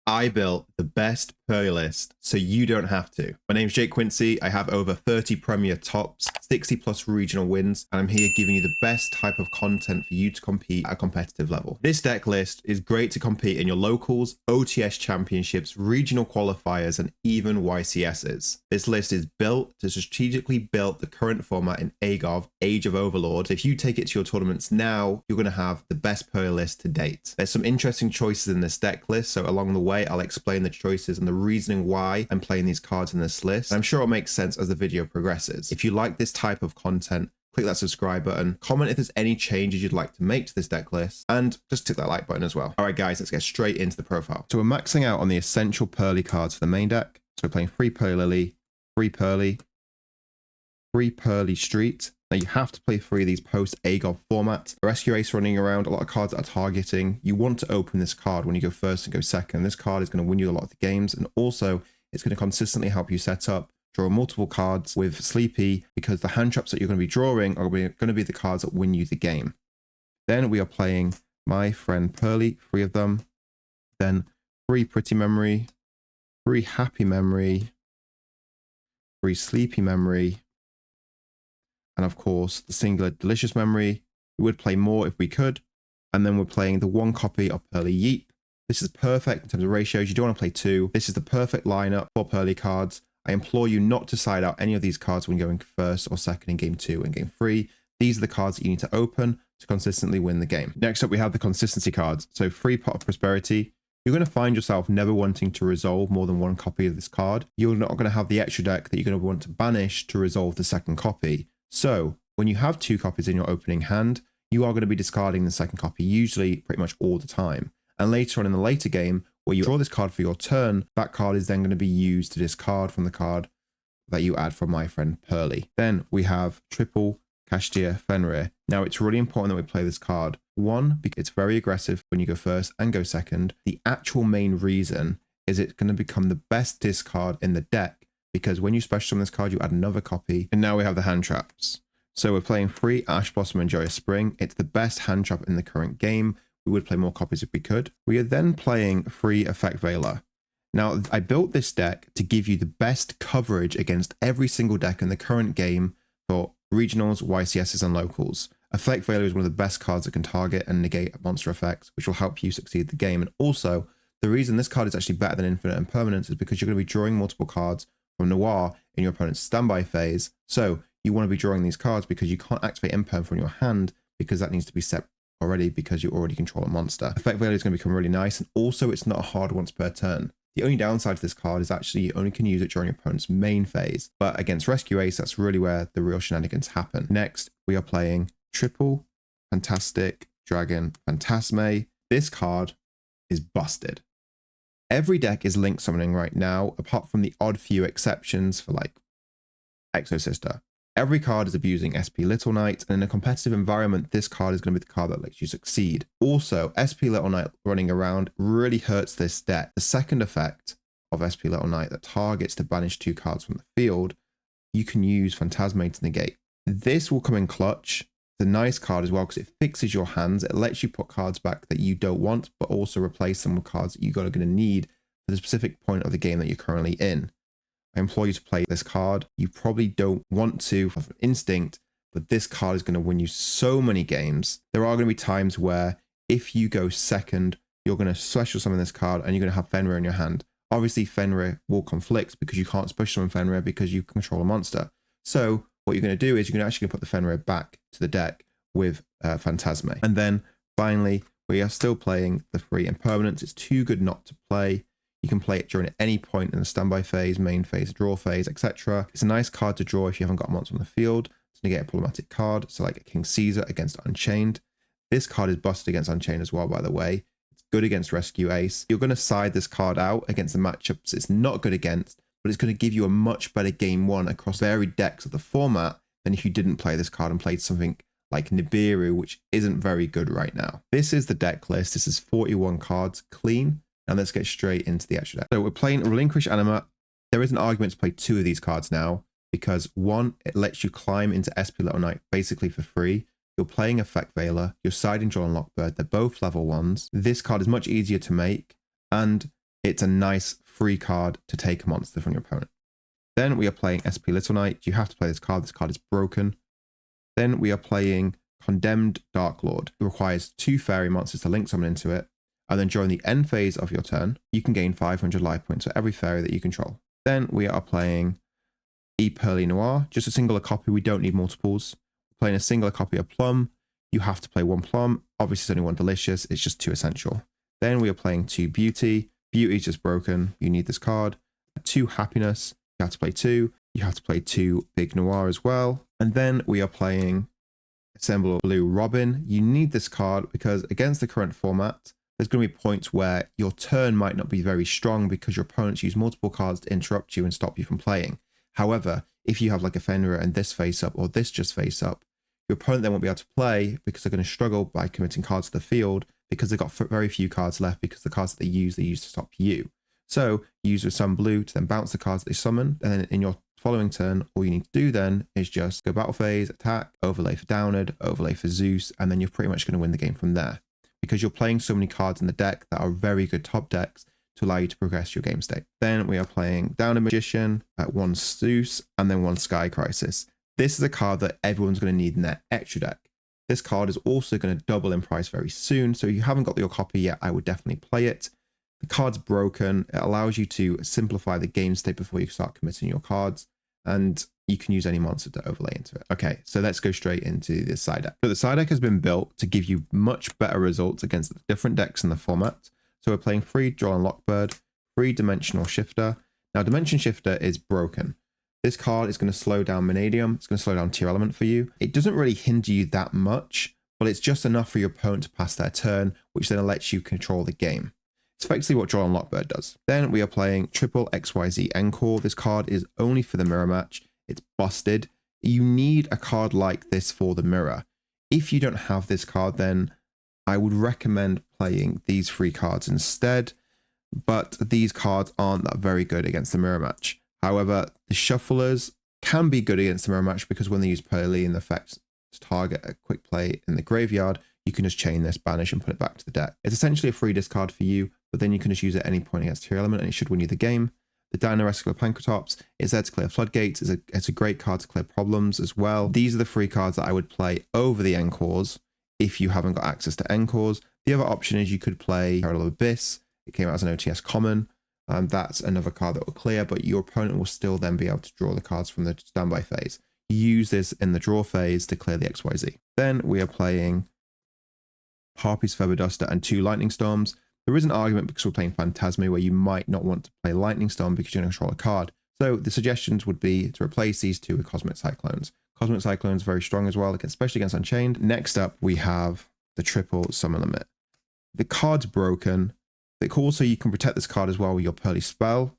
I built the best Purrely list so you don't have to. My name's Jake Quincy. I have over 30 Premier tops, 60 plus regional wins, and I'm here giving you the best type of content for you to compete at a competitive level. This deck list is great to compete in your locals, OTS championships, regional qualifiers, and even YCSs. This list is built to strategically build the current format in AGOV, Age of Overlord. If you take it to your tournaments now, you're going to have the best Purrely list to date. There's some interesting choices in this deck list, so along the way, I'll explain the choices and the reasoning why I'm playing these cards in this list. And I'm sure it'll make sense as the video progresses. If you like this type of content, click that subscribe button, comment if there's any changes you'd like to make to this deck list, and just click that like button as well. All right, guys, let's get straight into the profile. So we're maxing out on the essential Purrely cards for the main deck. So we're playing 3 Purrely, 3 Purrely, 3 Purrely Street. Now you have to play 3 of these post AGOV format. A Rescue Ace running around, a lot of cards that are targeting. You want to open this card when you go first and go second. This card is going to win you a lot of the games, and also it's going to consistently help you set up, draw multiple cards with Sleepy, because the hand traps that you're going to be drawing are going to be the cards that win you the game. Then we are playing My Friend Purrely, 3 of them. Then 3 Pretty Memory, 3 Happy Memory, 3 Sleepy Memory, and of course the singular Delicious Memory. We would play more if we could. And then we're playing the 1 copy of Purrely Yeep. This is perfect in terms of ratios. You don't want to play 2. This is the perfect lineup for Purrely cards. I implore you not to side out any of these cards when going first or second in game 2 and game 3. These are the cards that you need to open to consistently win the game. Next up, we have the consistency cards. So 3 Pot of Prosperity. You're going to find yourself never wanting to resolve more than 1 copy of this card. You're not going to have the extra deck that you're going to want to banish to resolve the second copy. So when you have 2 copies in your opening hand, you are going to be discarding the second copy, usually pretty much all the time. And later on in the later game, where you draw this card for your turn, that card is then going to be used to discard from the card that you add from My Friend Purrely. Then we have triple Kastia Fenrir. Now it's really important that we play this card. 1, because it's very aggressive when you go first and go second. The actual main reason is it's going to become the best discard in the deck, because when you special summon this card, you add another copy. And now we have the hand traps. So we're playing 3 Ash Blossom and Joyous Spring. It's the best hand trap in the current game. We would play more copies if we could. We are then playing 3 Effect Veiler. Now, I built this deck to give you the best coverage against every single deck in the current game for regionals, YCSs, and locals. Effect Veiler is one of the best cards that can target and negate monster effects, which will help you succeed the game. And also, the reason this card is actually better than Infinite Impermanence is because you're going to be drawing multiple cards from Noir in your opponent's standby phase. So you want to be drawing these cards because you can't activate Imperm from your hand, because that needs to be set already because you already control a monster. Effect Veiler is going to become really nice, and also it's not a hard once per turn. The only downside to this card is actually you only can use it during your opponent's main phase, but against Rescue Ace, that's really where the real shenanigans happen. Next, we are playing triple Fantastic Dragon Phantasme. This card is busted. Every deck is link summoning right now, apart from the odd few exceptions for like Exosister. Every card is abusing SP Little Knight, and in a competitive environment, this card is going to be the card that lets you succeed. Also, SP Little Knight running around really hurts this deck. The second effect of SP Little Knight that targets to banish 2 cards from the field, you can use Phantasme to negate. This will come in clutch. It's a nice card as well because it fixes your hands. It lets you put cards back that you don't want, but also replace them with cards that you're going to need for the specific point of the game that you're currently in. I implore you to play this card. You probably don't want to have an instinct, but this card is going to win you so many games. There are going to be times where if you go second, you're going to special summon this card and you're going to have Fenrir in your hand. Obviously, Fenrir will conflict because you can't special summon Fenrir because you control a monster. So what you're going to do is you're actually going to put the Fenrir back to the deck with Phantasme. And then finally, we are still playing the 3 Impermanence. It's too good not to play. You can play it during any point in the standby phase, main phase, draw phase, etc. It's a nice card to draw if you haven't got a monster on the field to negate a problematic card, so like a King Caesar against Unchained. This card is busted against Unchained as well, by the way. It's good against Rescue Ace. You're going to side this card out against the matchups it's not good against, but it's going to give you a much better game 1 across varied decks of the format than if you didn't play this card and played something like Nibiru, which isn't very good right now. This is the deck list. This is 41 cards clean. And let's get straight into the extra deck. So we're playing Relinquish Anima. There is an argument to play 2 of these cards now, because 1, it lets you climb into SP Little Knight basically for free. You're playing Effect Veiler, you're siding Draw and Lockbird. They're both level 1s. This card is much easier to make, and It's a nice free card to take a monster from your opponent. Then we are playing SP Little Knight. You have to play this card. This card is broken. Then we are playing Condemned Dark Lord. It requires 2 fairy monsters to link someone into it. And then during the end phase of your turn, you can gain 500 life points for every fairy that you control. Then we are playing Purrely Noir, just a singular copy. We don't need multiples. We're playing a singular copy of Plum. You have to play 1 Plum. Obviously, it's only 1 Delicious. It's just 2 essential. Then we are playing 2 Beauty. Beauty is just broken. You need this card. 2 Happiness. You have to play 2. You have to play 2 Big Noir as well. And then we are playing Assemble Blue Robin. You need this card because against the current format, there's going to be points where your turn might not be very strong because your opponents use multiple cards to interrupt you and stop you from playing. However, if you have like a Fenrir and this face up or this just face up, your opponent then won't be able to play because they're going to struggle by committing cards to the field because they've got very few cards left because the cards that they use to stop you. So use with some blue to then bounce the cards that they summon, and then in your following turn, all you need to do then is just go battle phase, attack, overlay for Downard, overlay for Zeus, and then you're pretty much going to win the game from there. Because you're playing so many cards in the deck that are very good top decks to allow you to progress your game state. Then we are playing Downard Magician at 1 Zeus and then 1 Sky Crisis. This is a card that everyone's going to need in their extra deck. This card is also going to double in price very soon, so if you haven't got your copy yet, I would definitely play it. The card's broken. It allows you to simplify the game state before you start committing your cards, and you can use any monster to overlay into it. Okay, so let's go straight into the side deck. So the side deck has been built to give you much better results against the different decks in the format. So we're playing 3 Droll and Lockbird, 3 Dimensional Shifter. Now Dimension Shifter is broken. This card is going to slow down Vanadium. It's going to slow down Tier Element for you. It doesn't really hinder you that much, but it's just enough for your opponent to pass their turn, which then lets you control the game. It's effectively what Droll and Lockbird does. Then we are playing Triple XYZ Encore. This card is only for the mirror match. It's busted. You need a card like this for the mirror. If you don't have this card, then I would recommend playing these 3 cards instead, but these cards aren't that very good against the mirror match. However, the Shufflers can be good against the mirror match because when they use Purrely in the effect to target a quick play in the graveyard, you can just chain this, banish, and put it back to the deck. It's essentially a free discard for you, but then you can just use it at any point against Tier Element and it should win you the game. The Dino-Rescuer Pancratops is there to clear floodgates. It's a great card to clear problems as well. These are the 3 cards that I would play over the Encores if you haven't got access to Encores. The other option is you could play Parallel Abyss. It came out as an OTS common. That's another card that will clear, but your opponent will still then be able to draw the cards from the standby phase. Use this in the draw phase to clear the XYZ. Then we are playing Harpy's Feather Duster and 2 Lightning Storms. There is an argument because we're playing Phantasme where you might not want to play Lightning Storm because you're going to control a card. So the suggestions would be to replace these 2 with Cosmic Cyclones. Cosmic Cyclones very strong as well, especially against Unchained. Next up, we have the Triple Summon Limit. The card's broken. But also you can protect this card as well with your Purrely spell.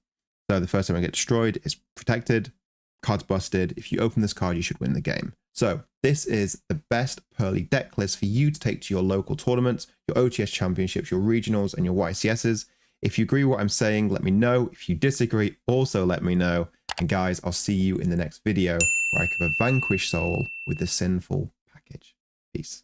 So the first time it gets destroyed, it's protected. Card's busted. If you open this card, you should win the game. So this is the best Purrely deck list for you to take to your local tournaments, your OTS championships, your regionals, and your YCSs. If you agree with what I'm saying, let me know. If you disagree, also let me know. And guys, I'll see you in the next video where I cover Vanquish Soul with the Sinful package. Peace.